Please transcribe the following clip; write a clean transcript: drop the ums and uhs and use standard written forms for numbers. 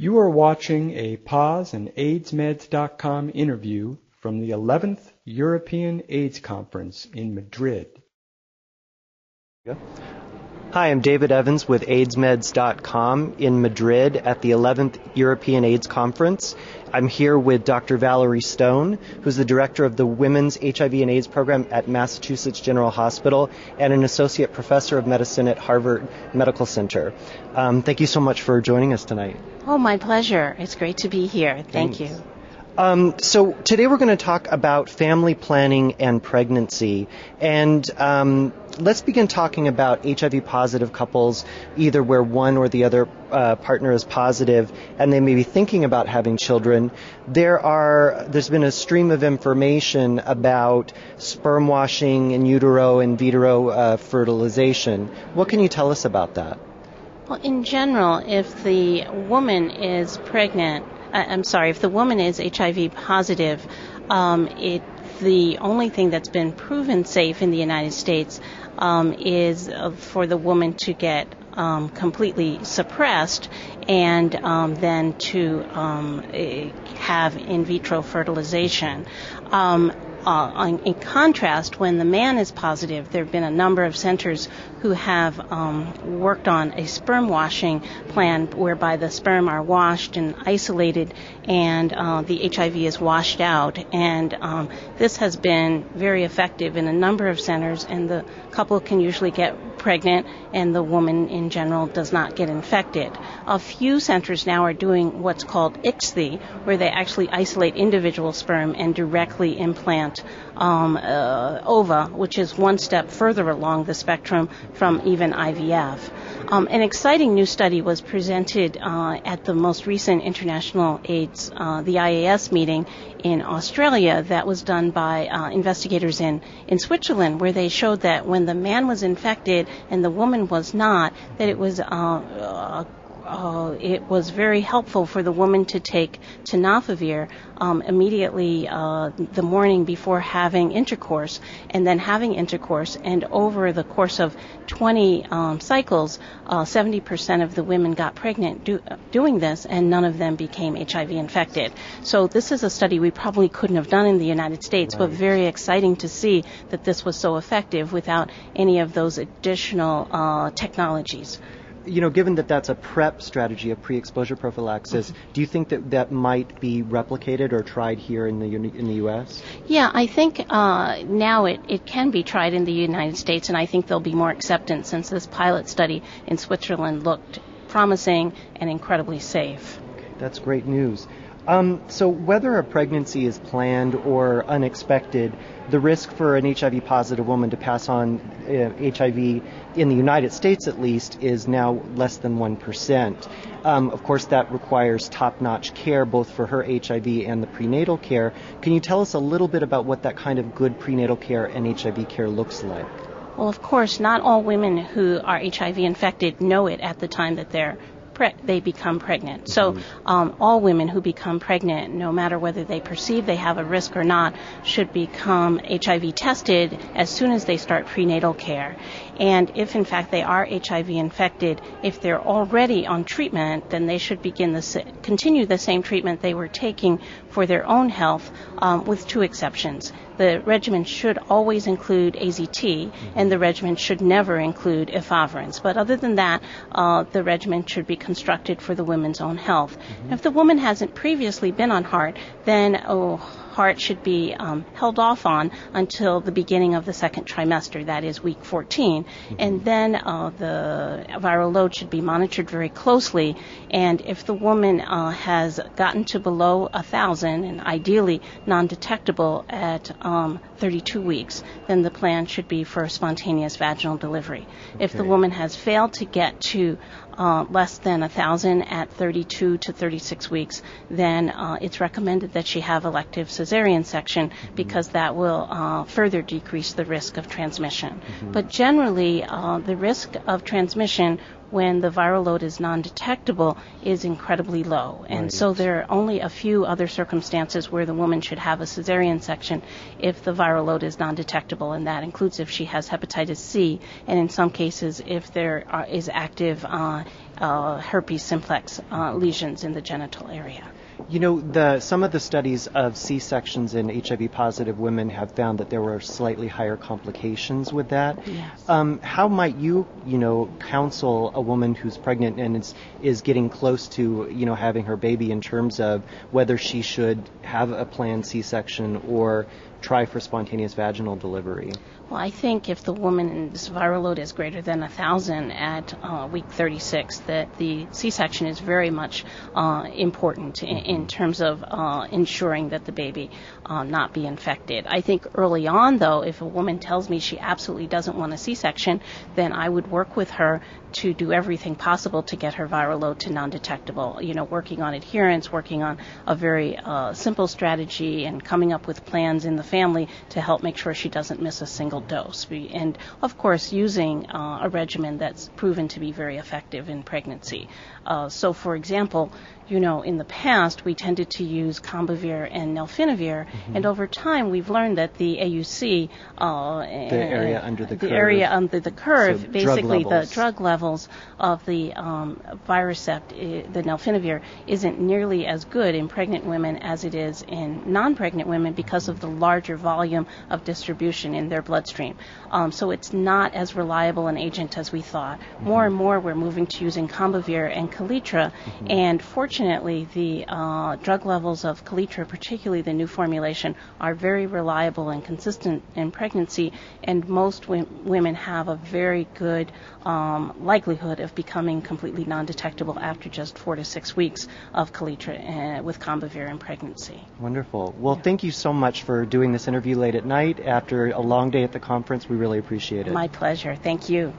You are watching a PAWS and AIDSmeds.com interview from the 11th European AIDS Conference in Madrid. Hi, I'm David Evans with AIDSmeds.com in Madrid at the 11th European AIDS Conference. I'm here with Dr. Valerie Stone, who's the director of the Women's HIV and AIDS program at Massachusetts General Hospital and an associate professor of medicine at Harvard Medical Center. Thank you so much for joining us tonight. Oh, my pleasure. It's great to be here. Thank you. So today we're going to talk about family planning and pregnancy. And let's begin talking about HIV-positive couples, either where one or the other partner is positive and they may be thinking about having children. There's been a stream of information about sperm washing in utero and vitro fertilization. What can you tell us about that? Well, in general, if the woman is pregnant, if the woman is HIV positive, the only thing that's been proven safe in the United States is for the woman to get completely suppressed and then to have in vitro fertilization. In contrast, when the man is positive, there have been a number of centers who have worked on a sperm washing plan whereby the sperm are washed and isolated and the HIV is washed out. And this has been very effective in a number of centers, and the couple can usually get pregnant and the woman in general does not get infected. A few centers now are doing what's called ICSI, where they actually isolate individual sperm and directly implant ova, which is one step further along the spectrum from even IVF. An exciting new study was presented at the most recent International AIDS, the IAS meeting in Australia, that was done by investigators in Switzerland, where they showed that when the man was infected and the woman was not, that it was very helpful for the woman to take tenofovir immediately the morning before having intercourse, and then having intercourse, and over the course of 20 cycles, 70% of the women got pregnant doing this, and none of them became HIV infected. So this is a study we probably couldn't have done in the United States, but very exciting to see that this was so effective without any of those additional technologies. You know, given that that's a PrEP strategy, a pre-exposure prophylaxis, do you think that might be replicated or tried here in the U.S.? Yeah, I think now it can be tried in the United States, and I think there'll be more acceptance since this pilot study in Switzerland looked promising and incredibly safe. Okay, that's great news. So whether a pregnancy is planned or unexpected, the risk for an HIV-positive woman to pass on HIV in the United States, at least, is now less than 1%. Of course, that requires top-notch care, both for her HIV and the prenatal care. Can you tell us a little bit about what that kind of good prenatal care and HIV care looks like? Well, of course, not all women who are HIV infected know it at the time that they become pregnant. So all women who become pregnant, no matter whether they perceive they have a risk or not, should become HIV tested as soon as they start prenatal care. And if in fact they are HIV infected, if they're already on treatment, then they should continue the same treatment they were taking for their own health, with two exceptions. The regimen should always include AZT, and the regimen should never include efavirenz. But other than that, the regimen should be constructed for the woman's own health. If the woman hasn't previously been on HAART, then HAART should be held off on until the beginning of the second trimester, that is week 14. And then the viral load should be monitored very closely. And if the woman has gotten to below 1,000, and ideally non-detectable at 32 weeks, then the plan should be for spontaneous vaginal delivery. Okay. If the woman has failed to get to less than 1,000 at 32 to 36 weeks, then it's recommended that she have elective cesarean cesarean section because that will further decrease the risk of transmission. But generally, the risk of transmission when the viral load is non-detectable is incredibly low. And so there are only a few other circumstances where the woman should have a cesarean section if the viral load is non-detectable, and that includes if she has hepatitis C, and in some cases if there is active herpes simplex lesions in the genital area. You know, some of the studies of C-sections in HIV-positive women have found that there were slightly higher complications with that. Yes. How might you counsel a woman who's pregnant and is getting close to, having her baby in terms of whether she should have a planned C-section or try for spontaneous vaginal delivery? Well, I think if the woman's viral load is greater than 1,000 at week 36, that the C-section is very much important in terms of ensuring that the baby not be infected. I think early on, though, if a woman tells me she absolutely doesn't want a C-section, then I would work with her to do everything possible to get her viral load to non-detectable, working on adherence, working on a very simple strategy and coming up with plans in the family to help make sure she doesn't miss a single dose. And, of course, using a regimen that's proven to be very effective in pregnancy. So, for example, in the past, we tended to use Combivir and Nelfinavir, and over time, we've learned that the AUC, the area under the curve, so basically the drug levels of the Virusept, the Nelfinavir, isn't nearly as good in pregnant women as it is in non-pregnant women because of the larger volume of distribution in their bloodstream. So it's not as reliable an agent as we thought. More and more, we're moving to using Combivir and Kaletra, and fortunately, the drug levels of Kaletra, particularly the new formulation, are very reliable and consistent in pregnancy, and most women have a very good likelihood of becoming completely non-detectable after just 4 to 6 weeks of Kaletra with Combivir in pregnancy. Wonderful. Well, thank you so much for doing this interview late at night after a long day at the conference. We really appreciate it. My pleasure. Thank you.